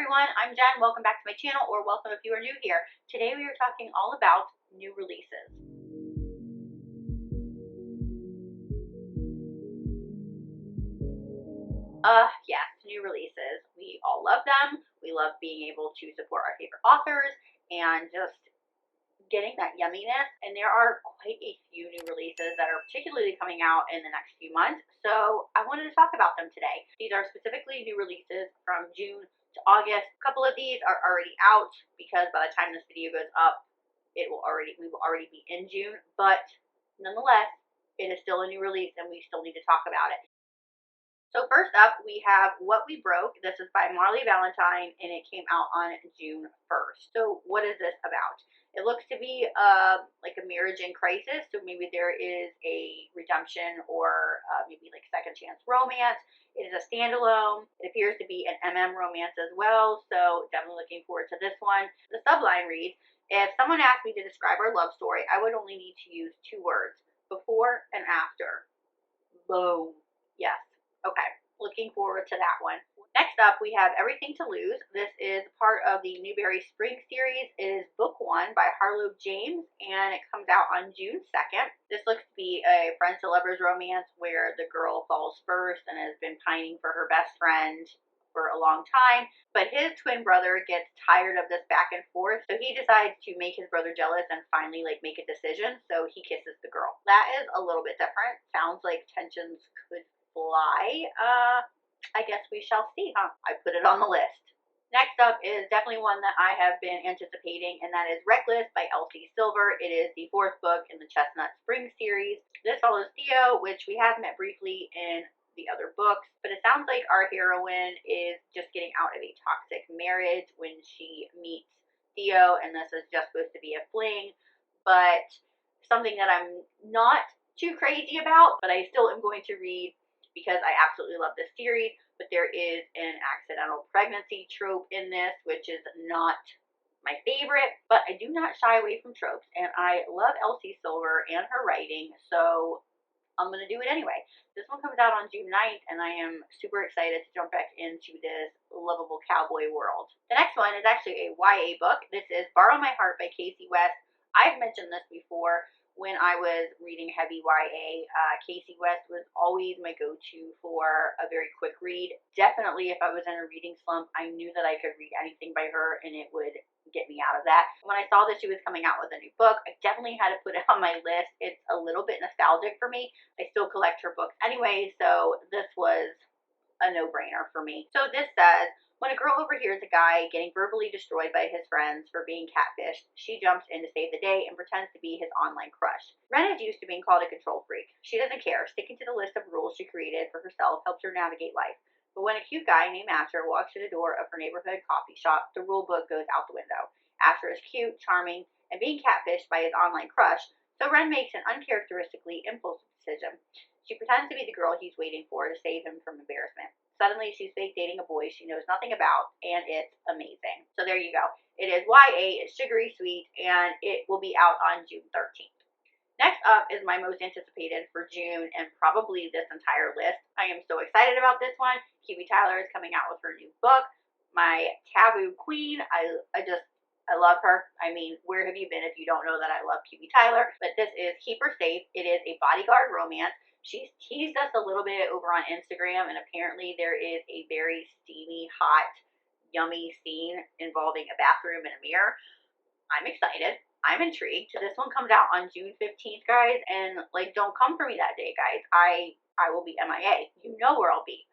everyone, I'm Jen. Welcome back to my channel, or welcome if you are new here. Today we are talking all about new releases. Yes, new releases. We all love them. We love being able to support our favorite authors and just getting that yumminess. And there are quite a few new releases that are particularly coming out in the next few months. So I wanted to talk about them today. These are specifically new releases from June to August. A couple of these are already out because by the time this video goes up, we will already be in June. But nonetheless, it is still a new release and we still need to talk about it. So first up, we have What We Broke. This is by Marley Valentine, and it came out on June 1st. So what is this about? It looks to be like a marriage in crisis, so maybe there is a redemption or maybe like second chance romance. It is a standalone. It appears to be an MM romance as well, so definitely looking forward to this one. The subline reads, if someone asked me to describe our love story, I would only need to use 2 words, before and after. Boom. Yes. Okay, looking forward to that one. Next up, we have Everything to Lose. This is part of the Newberry Spring series. It is book 1 by Harlow James, and it comes out on June 2nd. This looks to be a friends to lovers romance where the girl falls first and has been pining for her best friend for a long time, but his twin brother gets tired of this back and forth, so he decides to make his brother jealous and finally make a decision, so he kisses the girl. That is a little bit different. Sounds like tensions could fly. I guess we shall see, huh? I put it on the list. Next up is definitely one that I have been anticipating, and that is Reckless by Elsie. It is the 4th book in the Chestnut Spring series. This follows Theo, which we have met briefly in the other books, but it sounds like our heroine is just getting out of a toxic marriage when she meets Theo, and this is just supposed to be a fling, but something that I'm not too crazy about, but I still am going to read because I absolutely love this series. But there is an accidental pregnancy trope in this, which is not my favorite, but I do not shy away from tropes, and I love Elsie Silver and her writing, so I'm going to do it anyway. This one comes out on June 9th, and I am super excited to jump back into this lovable cowboy world. The next one is actually a YA book. This is Borrow My Heart by Kasie West. I've mentioned this before. When I was reading heavy YA, Kasie West was always my go-to for a very quick read. Definitely if I was in a reading slump, I knew that I could read anything by her and it would get me out of that. When I saw that she was coming out with a new book, I definitely had to put it on my list. It's a little bit nostalgic for me. I still collect her books anyway, so this was a no-brainer for me. So this says, when a girl overhears a guy getting verbally destroyed by his friends for being catfished, she jumps in to save the day and pretends to be his online crush. Ren is used to being called a control freak. She doesn't care. Sticking to the list of rules she created for herself helps her navigate life. But when a cute guy named Asher walks to the door of her neighborhood coffee shop, the rule book goes out the window. Asher is cute, charming, and being catfished by his online crush, so Ren makes an uncharacteristically impulsive decision. She pretends to be the girl he's waiting for to save him from embarrassment. Suddenly, she's fake dating a boy she knows nothing about, and it's amazing. So there you go. It is YA, it's sugary sweet, and it will be out on June 13th. Next up is my most anticipated for June, and probably this entire list. I am so excited about this one. Kiwi Tyler is coming out with her new book, my taboo queen. I love her. I mean, where have you been if you don't know that I love Kiwi Tyler? But this is Keep Her Safe. It is a bodyguard romance. She's teased us a little bit over on Instagram, and apparently there is a very steamy, hot, yummy scene involving a bathroom and a mirror. I'm excited. I'm intrigued. This one comes out on June 15th, guys, and don't come for me that day, guys. I will be MIA. You know where I'll be.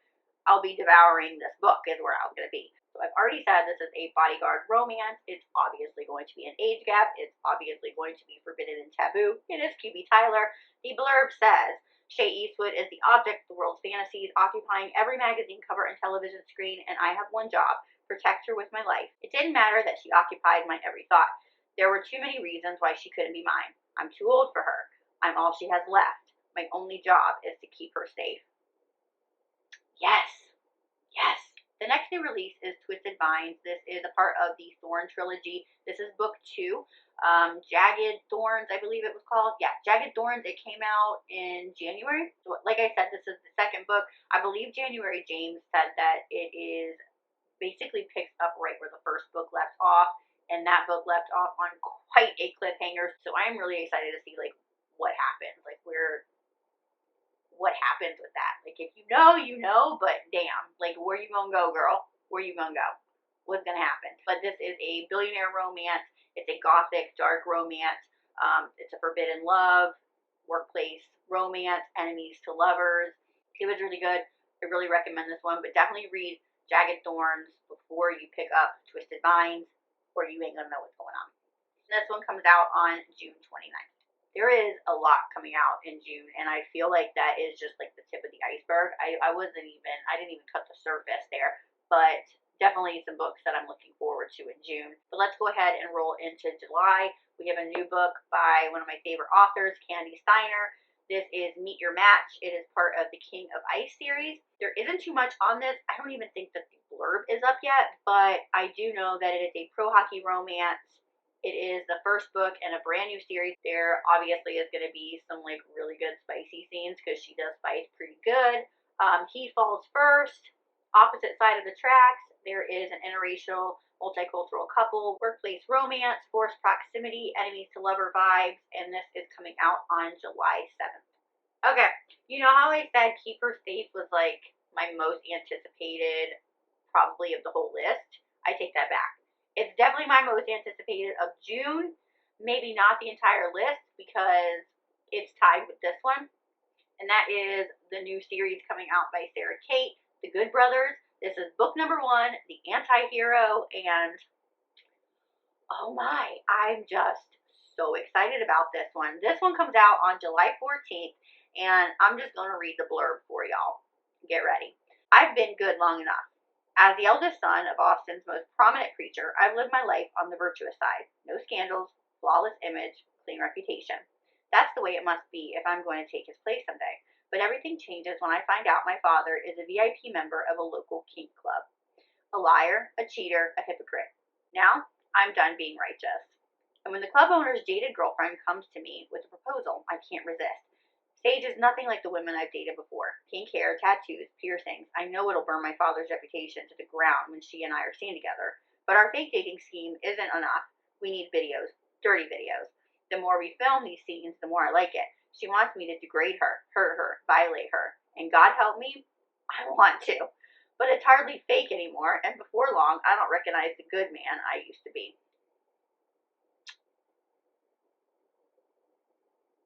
I'll be devouring this book is where I'm going to be. So I've already said this is a bodyguard romance. It's obviously going to be an age gap. It's obviously going to be forbidden and taboo. It is Kiwi Tyler. The blurb says, Shay Eastwood is the object of the world's fantasies, occupying every magazine cover and television screen, and I have one job, protect her with my life. It didn't matter that she occupied my every thought. There were too many reasons why she couldn't be mine. I'm too old for her. I'm all she has left. My only job is to keep her safe. Yes. Yes. The next new release is Twisted Vines. This is a part of the Thorn trilogy. This is book 2. Jagged Thorns, I believe it was called. Yeah, Jagged Thorns. It came out in January. So, like I said, this is the 2nd book. I believe January James said that it is basically picks up right book left off, and that book left off on quite a cliffhanger. So I'm really excited to see like what happens, like what happens with that. Like if you know, you know, but damn, like where you gonna go, girl? Where you gonna go? What's gonna happen? But this is a billionaire romance. It's a gothic, dark romance. It's a forbidden love, workplace romance, enemies to lovers. It was really good. I really recommend this one, but definitely read Jagged Thorns before you pick up Twisted Vines, or you ain't gonna know what's going on. This one comes out on June 29th. There is a lot coming out in June, and I feel like that is just like the tip of the iceberg. I didn't even cut the surface there, but definitely some books that I'm looking forward to in June. But let's go ahead and roll into July. We have a new book by one of my favorite authors, Kandi Steiner. This is Meet Your Match. It is part of the King of Ice series. There isn't too much on this. I don't even think that the blurb is up yet, but I do know that it is a pro hockey romance. It is the first book in a brand new series. There obviously is going to be some like really good spicy scenes because she does spice pretty good. He falls first. Opposite side of the tracks, there is an interracial, multicultural couple, workplace romance, forced proximity, enemies to lover vibes, and this is coming out on July 7th. Okay, you know how I said Keep Her Safe was like my most anticipated probably of the whole list? I take that back. It's definitely my most anticipated of June. Maybe not the entire list because it's tied with this one. And that is the new series coming out by Sara, Cate, The Good Brothers. This is book number 1, The Antihero, and oh my, I'm just so excited about this one. This one comes out on July 14th, and I'm just going to read the blurb for y'all. Get ready. I've been good long enough. As the eldest son of Austin's most prominent preacher, I've lived my life on the virtuous side. No scandals, flawless image, clean reputation. That's the way it must be if I'm going to take his place someday. But everything changes when I find out my father is a VIP member of a local kink club. A liar, a cheater, a hypocrite. Now, I'm done being righteous. And when the club owner's jaded girlfriend comes to me with a proposal, I can't resist. Sage is nothing like the women I've dated before. Pink hair, tattoos, piercings. I know it'll burn my father's reputation to the ground when she and I are seen together. But our fake dating scheme isn't enough. We need videos. Dirty videos. The more we film these scenes, the more I like it. She wants me to degrade her, hurt her, violate her. And God help me, I want to. But it's hardly fake anymore, and before long, I don't recognize the good man I used to be.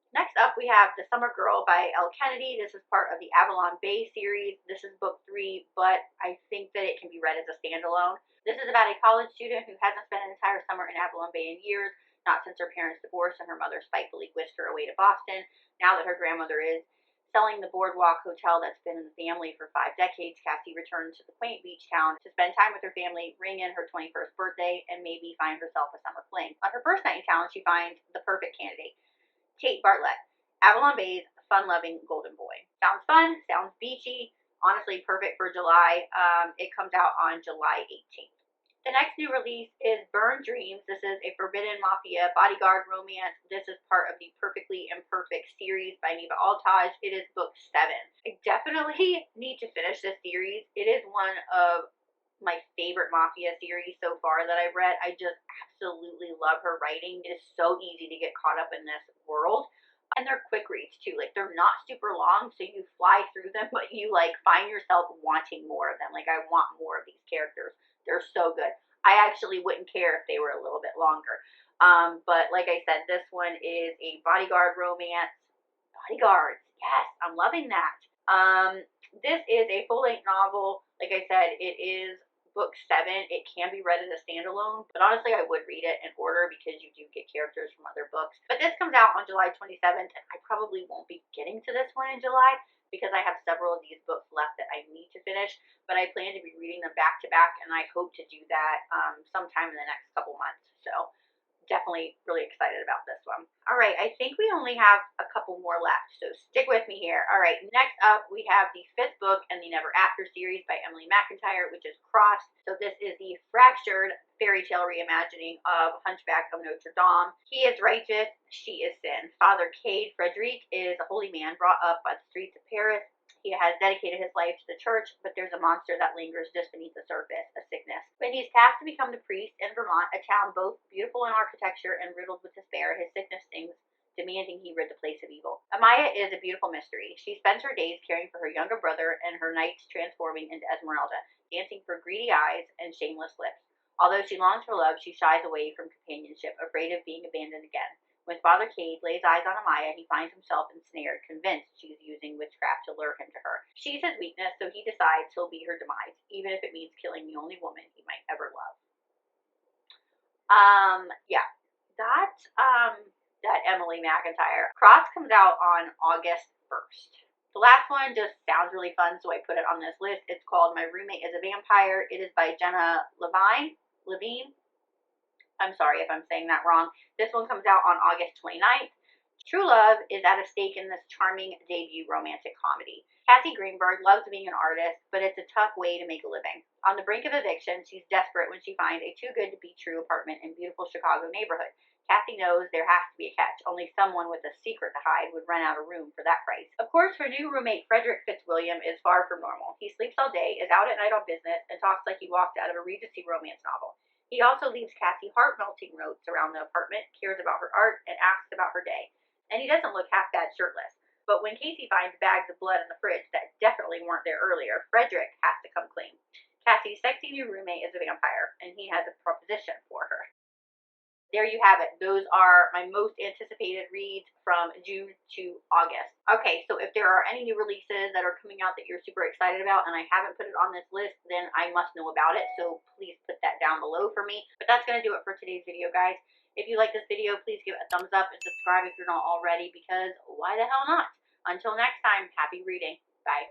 Next up, we have The Summer Girl by Elle Kennedy. This is part of the Avalon Bay series. This is book 3, but I think that it can be read as a standalone. This is about a college student who hasn't spent an entire summer in Avalon Bay in years, not since her parents' divorce and her mother spitefully whisked her away to Boston. Now that her grandmother is selling the Boardwalk Hotel that's been in the family for 5 decades, Kasie returns to the quaint beach town to spend time with her family, ring in her 21st birthday, and maybe find herself a summer fling. On her first night in town, she finds the perfect candidate. Tate Bartlett, Avalon Bay's fun-loving golden boy. Sounds fun, sounds beachy, honestly perfect for July. It comes out on July 18th. The next new release is Burn Dreams. This is a forbidden mafia bodyguard romance. This is part of the Perfectly Imperfect series by Neva Altaj. It is book 7. I definitely need to finish this series. It is one of my favorite mafia series so far that I've read. I just absolutely love her writing. It is so easy to get caught up in this world. And they're quick reads too. Like they're not super long, so you fly through them, but you like find yourself wanting more of them. Like I want more of these characters. They're so good. I actually wouldn't care if they were a little bit longer. But like I said, this one is a bodyguard romance. Bodyguards, yes, I'm loving that. This is a full-length novel. Like I said, it is book 7. It can be read as a standalone, but honestly, I would read it in order because you do get characters from other books. But this comes out on July 27th, and I probably won't be getting to this one in July because I have several of these books left that I need to finish, but I plan to be reading them back to back, and I hope to do that sometime in the next couple months. So definitely really excited about this one. All right, I think we only have a couple more left, so stick with me here. All right, next up we have the 5th book in the Never After series by McIntire, which is Crossed. So this is the fractured fairy tale reimagining of Hunchback of Notre Dame. He is righteous, she is sin. Father Cade Frederic is a holy man brought up by the streets of Paris. He has dedicated his life to the church, but there's a monster that lingers just beneath the surface, a sickness. When he's tasked to become the priest in Vermont, a town both beautiful in architecture and riddled with despair, his sickness stings, demanding he rid the place of evil. Amaya is a beautiful mystery. She spends her days caring for her younger brother and her nights transforming into Esmeralda, dancing for greedy eyes and shameless lips. Although she longs for love, she shies away from companionship, afraid of being abandoned again. When Father Cate lays eyes on Amaya, he finds himself ensnared, convinced she's using witchcraft to lure him to her. She's his weakness, so he decides he'll be her demise, even if it means killing the only woman he might ever love. Yeah, that Emily McIntire. Cross comes out on August 1st. The last one just sounds really fun, so I put it on this list. It's called My Roommate is a Vampire. It is by Jenna Levine. I'm sorry if I'm saying that wrong. This one comes out on August 29th. True love is at a stake in this charming debut romantic comedy. Kasie Greenberg loves being an artist, but it's a tough way to make a living. On the brink of eviction, she's desperate when she finds a too-good-to-be-true apartment in beautiful Chicago neighborhood. Kasie knows there has to be a catch. Only someone with a secret to hide would rent out a room for that price. Of course, her new roommate, Frederick Fitzwilliam, is far from normal. He sleeps all day, is out at night on business, and talks like he walked out of a Regency romance novel. He also leaves Kasie heart-melting notes around the apartment, cares about her art, and asks about her day. And he doesn't look half bad shirtless. But when Kasie finds bags of blood in the fridge that definitely weren't there earlier, Frederick has to come clean. Kasie's sexy new roommate is a vampire, and he has a proposition for her. There you have it. Those are my most anticipated reads from June to August. Okay, so if there are any new releases that are coming out that you're super excited about and I haven't put it on this list, then I must know about it, so please put that down below for me. But that's going to do it for today's video, guys. If you like this video, please give it a thumbs up and subscribe if you're not already, because why the hell not? Until next time, happy reading. Bye.